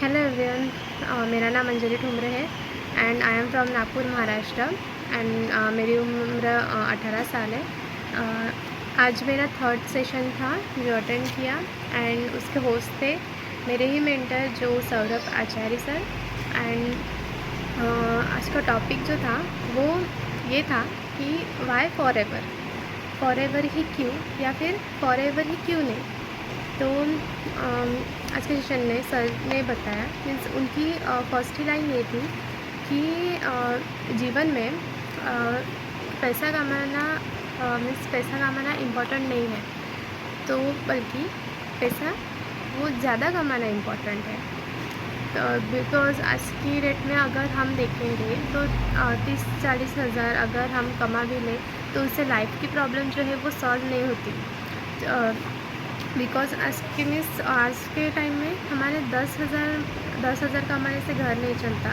Hello everyone, मेरा नाम अंजलि ठुमरे है and I am from Nagpur Maharashtra and मेरी उम्र 18 साल है। आज मेरा थर्ड सेशन था जो अटेंड किया एंड उसके होस्ट थे मेरे ही मेंटर जो सौरभ आचार्य सर। एंड आज का टॉपिक जो था वो ये था कि वाई फॉर एवर ही क्यों, या फिर फॉर एवर ही क्यों नहीं। तो आज के सेशन में सर ने बताया, मीन्स उनकी फर्स्ट ही लाइन ये थी कि जीवन में पैसा कमाना पैसा कमाना इम्पोर्टेंट नहीं है, तो बल्कि पैसा वो ज़्यादा कमाना इम्पोर्टेंट है। तो बिकॉज़ आज की डेट में अगर हम देखेंगे तो 30-40 हज़ार अगर हम कमा भी लें तो उससे लाइफ की प्रॉब्लम जो है वो सॉल्व नहीं होती। बिकॉज़ आज के टाइम में हमारे 10,000 कमाने से घर नहीं चलता।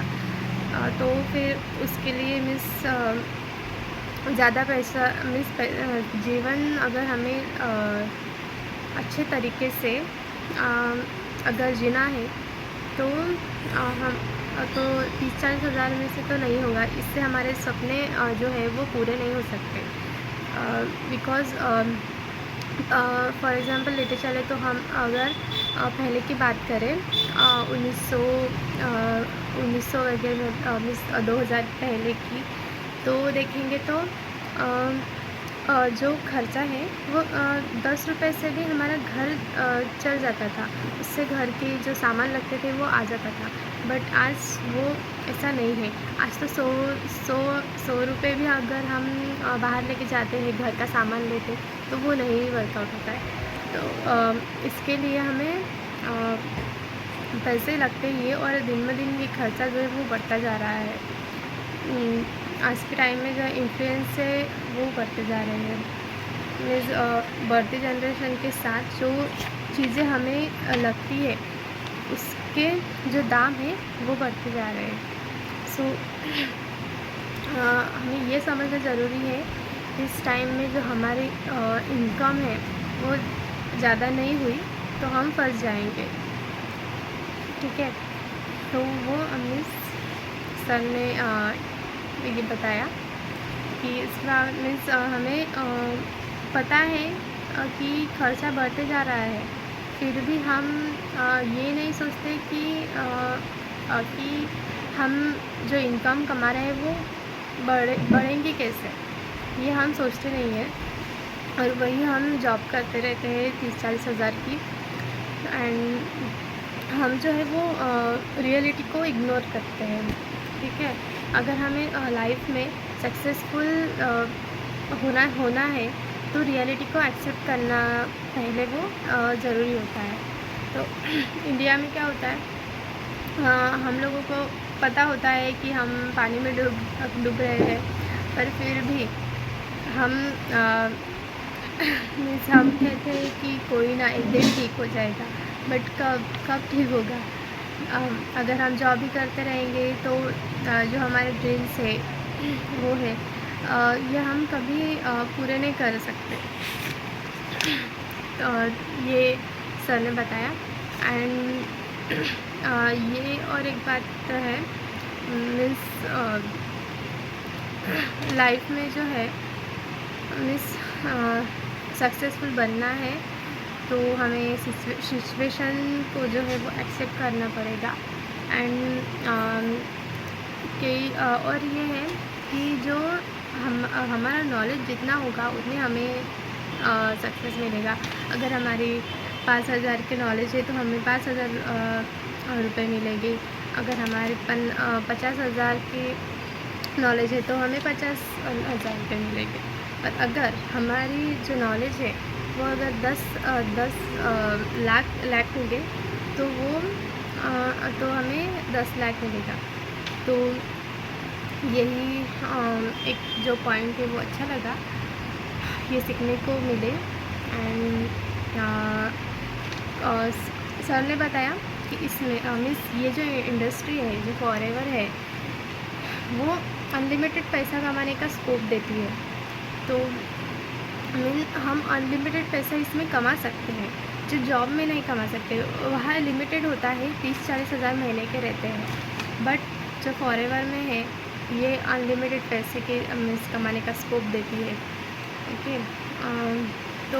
तो फिर उसके लिए ज़्यादा पैसा जीवन अगर हमें अच्छे तरीके से अगर जीना है तो हम तो 30-40 हज़ार में से तो नहीं होगा। इससे हमारे सपने जो है वो पूरे नहीं हो सकते। बिकॉज़ फॉर एग्ज़ाम्पल लेते चले तो हम अगर पहले की बात करें 1900 वगैरह मीन्स 2000 पहले की, तो देखेंगे तो जो खर्चा है वो 10 रुपये से भी हमारा घर चल जाता था। उससे घर के जो सामान लगते थे वो आ जाता था। बट आज वो ऐसा नहीं है। आज तो 100 रुपये भी अगर हम बाहर लेके जाते हैं घर का सामान लेते तो वो नहीं वर्कआउट होता है। तो इसके लिए हमें पैसे लगते ही है और दिन ब दिन ये खर्चा जो है वो बढ़ता जा रहा है। आज के टाइम में जो इन्फ्लुएंस है वो बढ़ते जा रहे हैं। मीन्स बढ़ती जनरेशन के साथ जो चीज़ें हमें लगती है उसके जो दाम है वो बढ़ते जा रहे हैं। सो हमें ये समझना ज़रूरी है इस टाइम में जो हमारी इनकम है वो ज़्यादा नहीं हुई तो हम फंस जाएंगे। ठीक है, तो वो हमें सर ने ये बताया कि इसका मीन्स हमें पता है कि खर्चा बढ़ते जा रहा है, फिर भी हम ये नहीं सोचते कि हम जो इनकम कमा रहे हैं वो बढ़ेंगे कैसे, ये हम सोचते नहीं हैं। और वही हम जॉब करते रहते हैं 30-40 हज़ार की, एंड हम जो है वो रियलिटी को इग्नोर करते हैं। ठीक है, अगर हमें लाइफ में सक्सेसफुल होना है तो रियलिटी को एक्सेप्ट करना पहले वो ज़रूरी होता है। तो इंडिया में क्या होता है, हम लोगों को पता होता है कि हम पानी में डूब रहे हैं, पर फिर भी हम मीन्स हम कहते हैं कि कोई ना एक दिन ठीक हो जाएगा, बट कब ठीक होगा। अगर हम जॉब भी करते रहेंगे तो जो हमारे ड्रीम्स है वो है ये हम कभी पूरे नहीं कर सकते। ये सर ने बताया। एंड ये और एक बात है, मीन्स लाइफ में जो है मीन्स सक्सेसफुल बनना है तो हमें सिचुएशन को जो है वो एक्सेप्ट करना पड़ेगा। एंड और ये है कि जो हमारा नॉलेज जितना होगा उतने हमें सक्सेस मिलेगा। अगर हमारी 5,000 की नॉलेज है तो हमें 5,000 रुपये मिलेंगे। अगर हमारे 50,000 की नॉलेज है तो हमें 50,000 रुपये मिलेंगे। और अगर हमारी जो नॉलेज है वो अगर 10 लाख मिले तो तो हमें 10 लाख मिलेगा। तो यही एक जो पॉइंट है वो अच्छा लगा, ये सीखने को मिले। एंड सर ने बताया कि इसमें मीन्स ये जो इंडस्ट्री है जो फॉरएवर है वो अनलिमिटेड पैसा कमाने का स्कोप देती है। तो हम अनलिमिटेड पैसा इसमें कमा सकते हैं, जो जॉब में नहीं कमा सकते, वहाँ लिमिटेड होता है, 30-40 हज़ार महीने के रहते हैं। बट जो फॉरएवर में है, ये अनलिमिटेड पैसे के मीन्स कमाने का स्कोप देती है। ओके, तो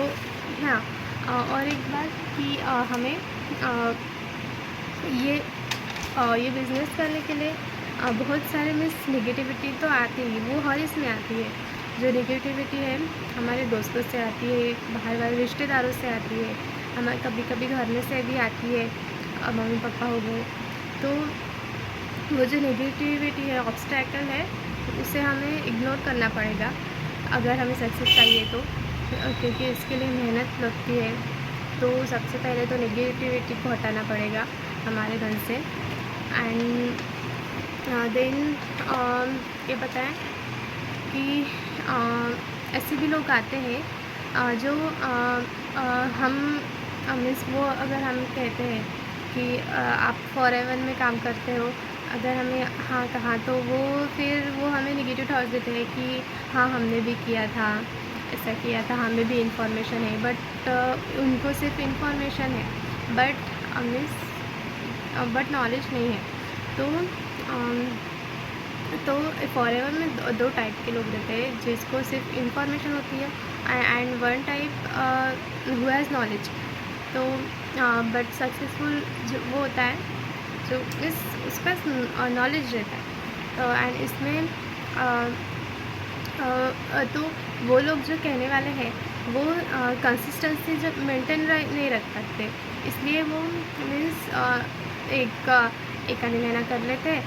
हाँ, और एक बात कि हमें ये बिज़नेस करने के लिए बहुत सारे मीन्स नेगेटिविटी तो आती ही, वो हर इसमें आती है। जो नेगेटिविटी है हमारे दोस्तों से आती है, बाहर वाले रिश्तेदारों से आती है, हमें कभी कभी घर में से भी आती है, मम्मी पापा हो गए। तो वो जो नेगेटिविटी है, ऑब्स्टैकल है, उसे हमें इग्नोर करना पड़ेगा अगर हमें सक्सेस चाहिए तो, क्योंकि इसके लिए मेहनत लगती है। तो सबसे पहले तो नेगेटिविटी को हटाना पड़ेगा हमारे घर से। एंड देन ये बताएं कि ऐसे भी लोग आते हैं जो हम मीन्स वो अगर हम कहते हैं कि आप फॉरएवर में काम करते हो, अगर हमें हाँ कहा तो वो फिर वो हमें नेगेटिव थॉट्स देते हैं कि हाँ हमने भी किया था, ऐसा किया था, हमें भी इंफॉर्मेशन है। बट उनको सिर्फ इंफॉर्मेशन है, बट मीन्स बट नॉलेज नहीं है। तो फॉरएवर में दो टाइप के लोग रहते हैं, जिसको सिर्फ इंफॉर्मेशन होती है, and one type who has knowledge. तो बट सक्सेसफुल जो वो होता है जो उसका नॉलेज रहता है। तो एंड इसमें तो वो लोग जो कहने वाले हैं वो कंसिस्टेंसी जो मेंटेन नहीं रख सकते, इसलिए वो मीन्स एक आधी महीना कर लेते हैं,